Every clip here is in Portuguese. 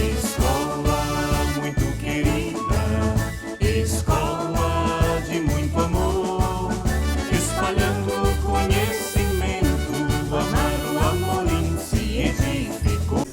Escola muito querida, escola de muito amor, espalhando conhecimento, amaro Amorim se edificou.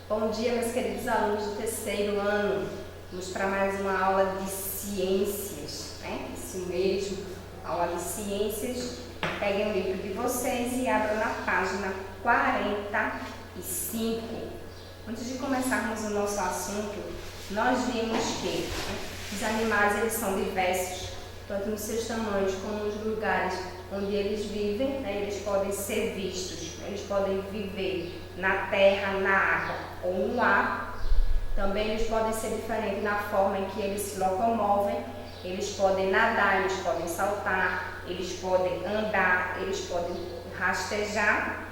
Bom dia, meus queridos alunos do terceiro ano. Vamos para mais uma aula de ciências, né? Isso mesmo, aula de ciências. Peguem o livro de vocês e abram na página 45. Antes de começarmos o nosso assunto, nós vimos que os animais eles são diversos, tanto nos seus tamanhos como nos lugares onde eles vivem, né? Eles podem ser vistos, eles podem viver na terra, na água ou no ar. Também eles podem ser diferentes na forma em que eles se locomovem. Eles podem nadar, eles podem saltar, eles podem andar, eles podem rastejar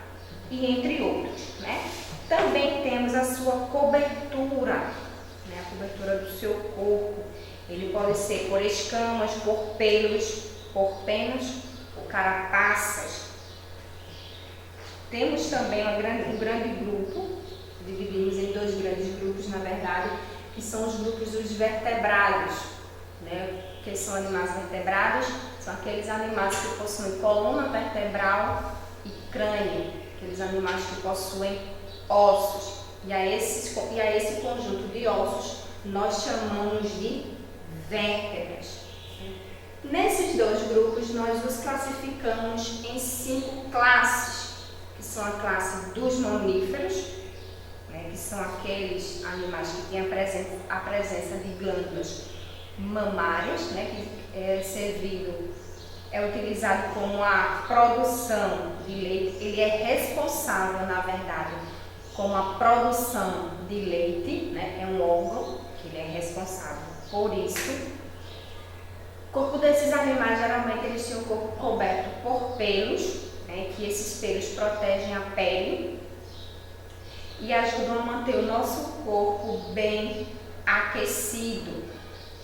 e entre outros, né? Também temos a sua cobertura, né? A cobertura do seu corpo. Ele pode ser por escamas, por pelos, por penas, por carapaças. Temos também um grande grupo, dividimos em dois grandes grupos, na verdade, que são os grupos dos vertebrados, né? Que são animais vertebrados, são aqueles animais que possuem coluna vertebral e crânio, aqueles animais que possuem ossos. E a esse conjunto de ossos nós chamamos de vértebras. Nesses dois grupos nós os classificamos em 5 classes, que são a classe dos mamíferos, né, que são aqueles animais que têm a presença de glândulas mamárias, né, que é utilizado como a produção de leite. Ele é responsável, na verdade, como a produção de leite, né, é um órgão que ele é responsável por isso. O corpo desses animais, geralmente, eles têm o corpo coberto por pelos, né, que esses pelos protegem a pele e ajudam a manter o nosso corpo bem aquecido.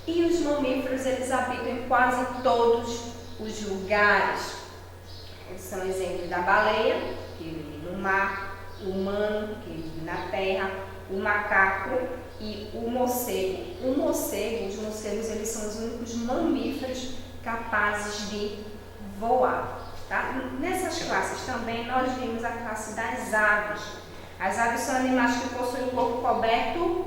E os mamíferos, eles habitam em quase todos os lugares. Eles são exemplos da baleia, que vive no mar, o humano, que vive na terra, o macaco e o morcego. Os morcegos, eles são os únicos mamíferos capazes de voar. Tá? Nessas classes também nós vimos a classe das aves. As aves são animais que possuem o corpo coberto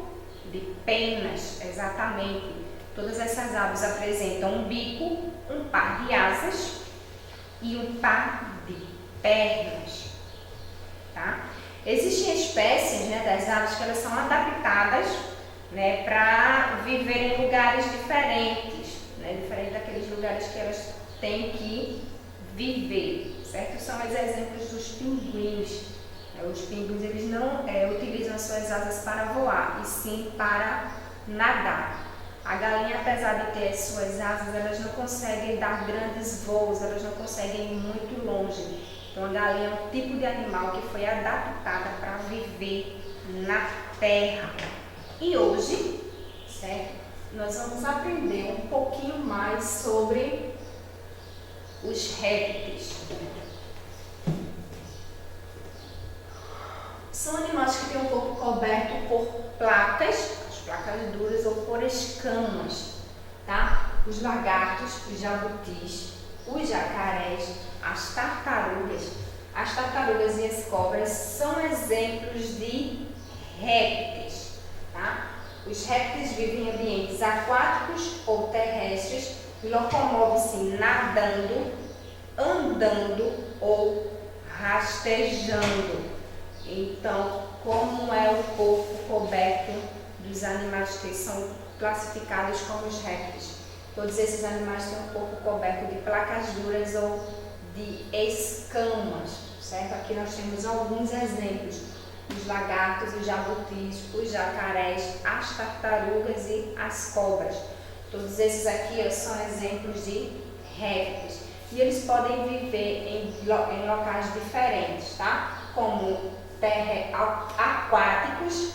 de penas, exatamente. Todas essas aves apresentam um bico, um par de asas e um par de pernas. Tá? Existem espécies, né, das aves que elas são adaptadas, né, para viver em lugares diferentes, né, diferente daqueles lugares que elas têm que viver, certo? São os exemplos dos pinguins. Os pinguins eles não utilizam as suas asas para voar, e sim para nadar. A galinha, apesar de ter as suas asas, elas não conseguem dar grandes voos, elas não conseguem ir muito longe. Então a galinha é um tipo de animal que foi adaptada para viver na terra. E hoje, certo, nós vamos aprender um pouquinho mais sobre os répteis. São animais que têm o corpo coberto por placas duras ou por escamas, tá? Os lagartos, os jabutis, os jacarés, as tartarugas e as cobras são exemplos de répteis, tá? Os répteis vivem em ambientes aquáticos ou terrestres e locomovem-se nadando, andando ou rastejando. Então, como é o corpo coberto dos animais que são classificados como os répteis? Todos esses animais têm um corpo coberto de placas duras ou de escamas, certo? Aqui nós temos alguns exemplos: os lagartos, os jabutis, os jacarés, as tartarugas e as cobras. Todos esses aqui são exemplos de répteis. E eles podem viver em locais diferentes, tá? Como aquáticos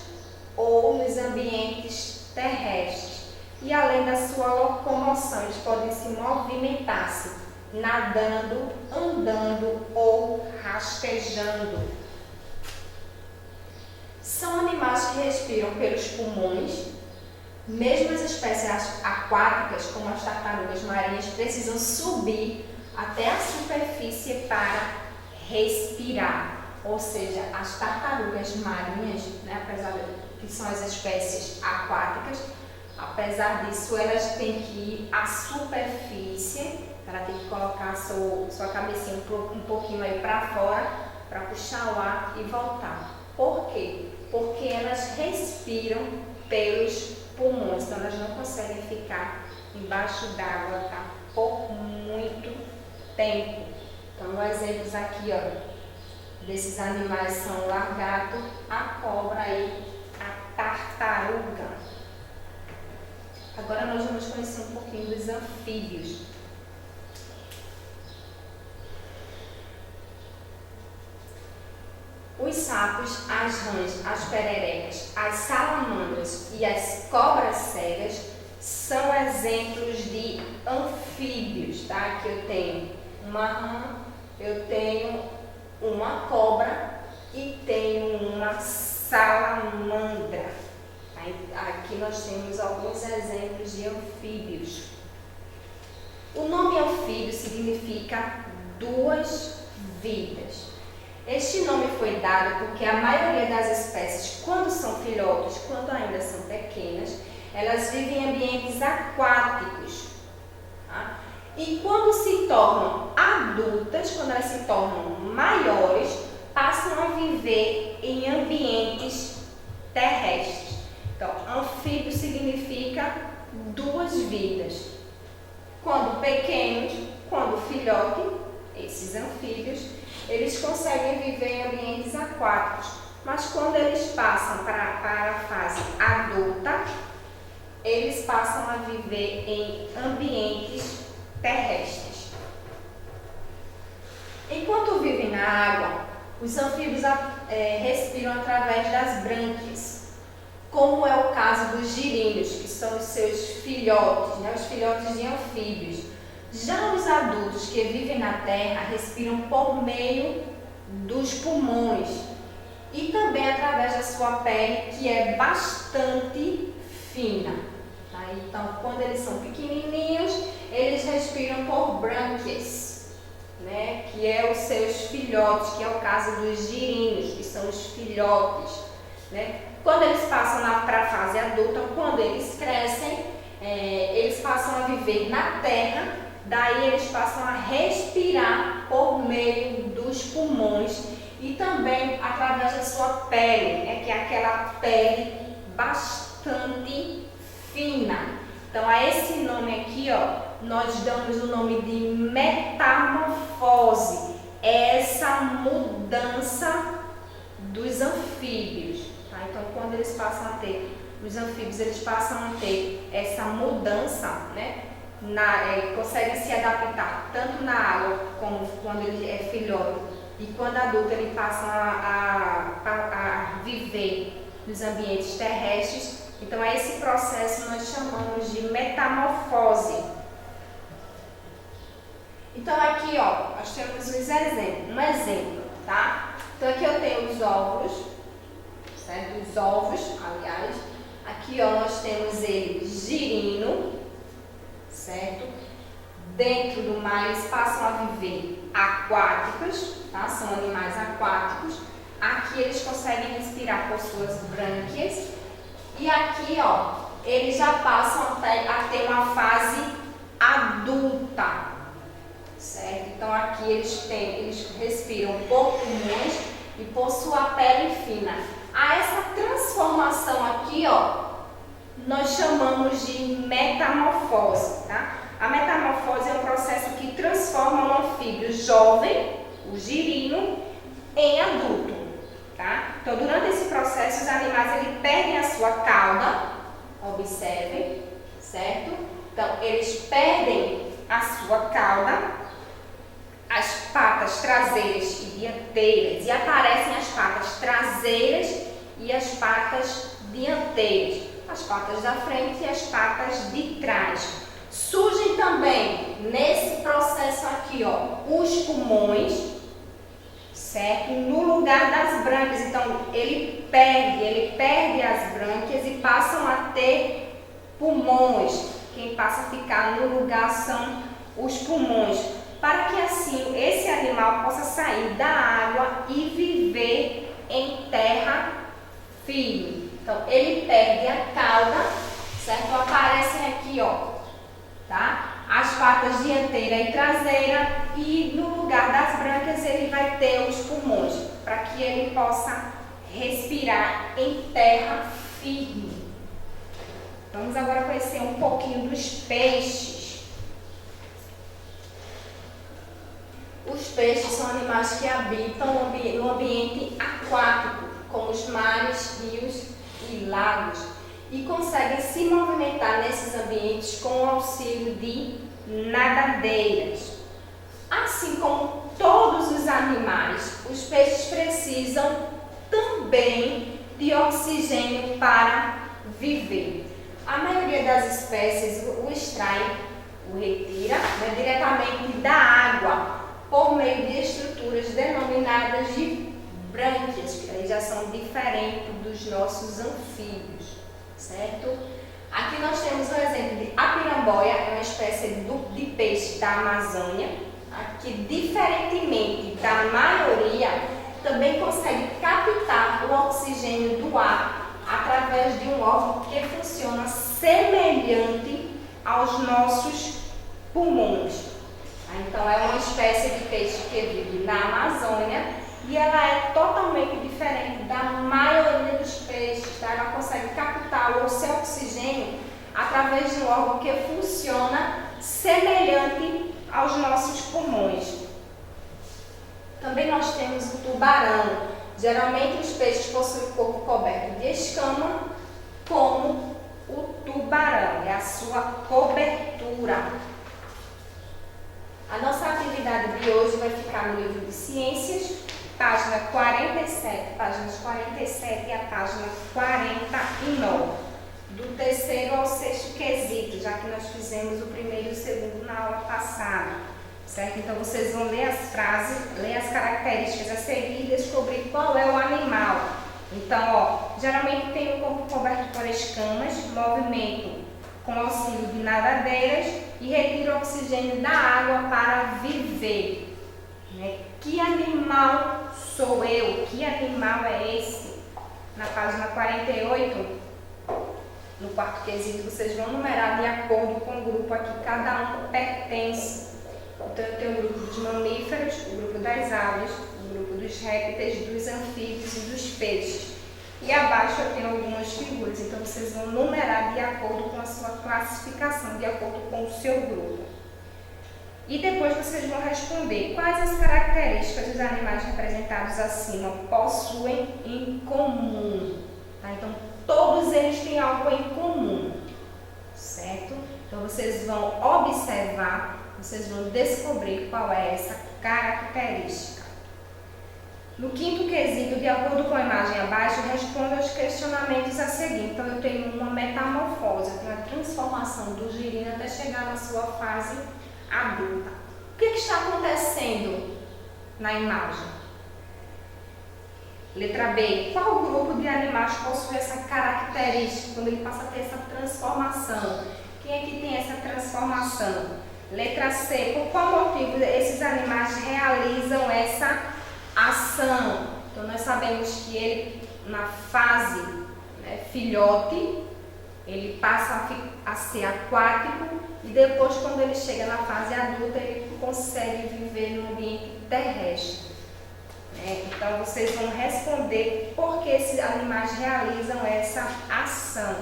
ou nos ambientes terrestres. E além da sua locomoção, eles podem se movimentar-se nadando, andando ou rastejando. São animais que respiram pelos pulmões. Mesmo as espécies aquáticas, como as tartarugas marinhas, precisam subir até a superfície para respirar. Ou seja, as tartarugas marinhas, né, apesar de que são as espécies aquáticas, apesar disso, elas têm que ir à superfície, ela tem que colocar sua cabecinha um pouquinho aí para fora, para puxar o ar e voltar. Por quê? Porque elas respiram pelos pulmões, então elas não conseguem ficar embaixo d'água, tá, por muito tempo. Então, exemplos aqui, ó, desses animais são o lagarto, a cobra e a tartaruga. Agora nós vamos conhecer um pouquinho dos anfíbios. Os sapos, as rãs, as pererecas, as salamandras e as cobras cegas são exemplos de anfíbios, tá? Aqui eu tenho uma rã, eu tenho uma cobra e tenho uma salamandra. Aqui nós temos alguns exemplos de anfíbios. O nome anfíbio significa duas vidas. Este nome foi dado porque a maioria das espécies, quando são filhotes, quando ainda são pequenas, elas vivem em ambientes aquáticos. Tá? E quando se tornam adultas, quando elas se tornam maiores, passam a viver em ambientes terrestres. Então, anfíbio significa duas vidas. Quando pequenos, quando filhote, esses anfíbios, eles conseguem viver em ambientes aquáticos, mas quando eles passam para a fase adulta, eles passam a viver em ambientes terrestres. Enquanto vivem na água, os anfíbios respiram através das brânquias, como é o caso dos girinos, que são os seus filhotes, né, os filhotes de anfíbios. Já os adultos que vivem na terra respiram por meio dos pulmões e também através da sua pele, que é bastante fina. Tá? Então, quando eles são pequenininhos, eles respiram por brânquias, né? Que é os seus filhotes, que é o caso dos girinos, que são os filhotes. Né? Quando eles passam para a fase adulta, quando eles crescem, eles passam a viver na terra. Daí eles passam a respirar por meio dos pulmões e também através da sua pele, né, que é aquela pele bastante fina. Então, a esse nome aqui, ó, nós damos o nome de metamorfose. É essa mudança dos anfíbios. Tá? Então, quando eles passam a ter, os anfíbios, eles passam a ter essa mudança, né? Conseguem se adaptar tanto na água como quando ele é filhote e quando adulto ele passa a viver nos ambientes terrestres. Então a esse processo nós chamamos de metamorfose. Então aqui, ó, nós temos um exemplo, tá? Então aqui eu tenho os óvulos, certo? Os ovos, aliás. Aqui, ó, nós temos ele girino, certo? Dentro do mar eles passam a viver aquáticos, tá? São animais aquáticos. Aqui eles conseguem respirar por suas brânquias. E aqui, ó, eles já passam a ter uma fase adulta, certo? Então aqui eles respiram por pulmões e por sua pele fina. A essa transformação aqui, ó, nós chamamos de metamorfose, tá? A metamorfose é um processo que transforma um anfíbio jovem, o girino, em adulto, tá? Então, durante esse processo, os animais eles perdem a sua cauda, observem, certo? Então, eles perdem a sua cauda, as patas traseiras e dianteiras, e aparecem as patas traseiras e as patas dianteiras. As patas da frente e as patas de trás. Surgem também nesse processo aqui, ó, os pulmões, certo? No lugar das brânquias, então ele perde as brânquias e passam a ter pulmões. Quem passa a ficar no lugar são os pulmões, para que assim esse animal possa sair da água e viver em terra firme. Então ele perde a cauda, certo? Aparecem aqui, ó, tá? As patas dianteira e traseira, e no lugar das brânquias ele vai ter os pulmões, para que ele possa respirar em terra firme. Vamos agora conhecer um pouquinho dos peixes. Os peixes são animais que habitam no ambiente aquático, como os mares, rios e lagos, e conseguem se movimentar nesses ambientes com o auxílio de nadadeiras. Assim como todos os animais, os peixes precisam também de oxigênio para viver. A maioria das espécies o extrai, o retira, diretamente da água, por meio de estruturas denominadas de brânquias, que aí já são diferentes dos nossos anfíbios, certo? Aqui nós temos um exemplo de apiramboia, é uma espécie de peixe da Amazônia, que diferentemente da maioria, também consegue captar o oxigênio do ar através de um órgão que funciona semelhante aos nossos pulmões. Então é uma espécie de peixe que vive na Amazônia e ela é totalmente diferente da maioria dos peixes, tá? Ela consegue captar o seu oxigênio através de um órgão que funciona semelhante aos nossos pulmões. Também nós temos o tubarão. Geralmente os peixes possuem o corpo coberto de escama, como o tubarão, é a sua cobertura. A nossa atividade de hoje vai ficar no livro de Ciências, página 47, páginas 47 e a página 49, do terceiro ao sexto quesito, já que nós fizemos o primeiro e o segundo na aula passada, certo? Então vocês vão ler as frases, ler as características a seguir e descobrir qual é o animal. Então, ó, geralmente tem o corpo coberto por escamas, movimento com auxílio de nadadeiras e retira o oxigênio da água para viver. Que animal sou eu? Que animal é esse? Na página 48, no quarto quesito, vocês vão numerar de acordo com o grupo a que cada um pertence. Então eu tenho o grupo dos mamíferos, o grupo das aves, o grupo dos répteis, dos anfíbios e dos peixes. E abaixo eu tenho algumas figuras, então vocês vão numerar de acordo com a sua classificação, de acordo com o seu grupo. E depois vocês vão responder quais as características dos animais representados acima possuem em comum. Tá? Então, todos eles têm algo em comum, certo? Então, vocês vão observar, vocês vão descobrir qual é essa característica. No quinto quesito, de acordo com a imagem abaixo, responda aos questionamentos a seguir. Então, eu tenho uma metamorfose, eu tenho a transformação do girino até chegar na sua fase adulta. O que está acontecendo na imagem? Letra B. Qual grupo de animais possui essa característica, quando ele passa a ter essa transformação? Quem é que tem essa transformação? Letra C. Por qual motivo esses animais realizam essa ação? Então, nós sabemos que ele, na fase filhote, ele passa a ser aquático e depois, quando ele chega na fase adulta, ele consegue viver no ambiente terrestre. Então, vocês vão responder por que esses animais realizam essa ação.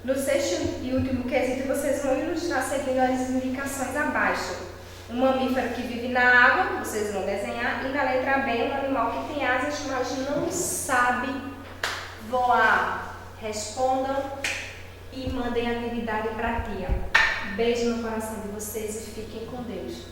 No sexto e último quesito, vocês vão ilustrar seguindo as indicações abaixo. Um mamífero que vive na água, vocês vão desenhar. E na letra B, um animal que tem asas, mas não sabe voar. Respondam e mandem a atividade para a tia. Beijo no coração de vocês e fiquem com Deus.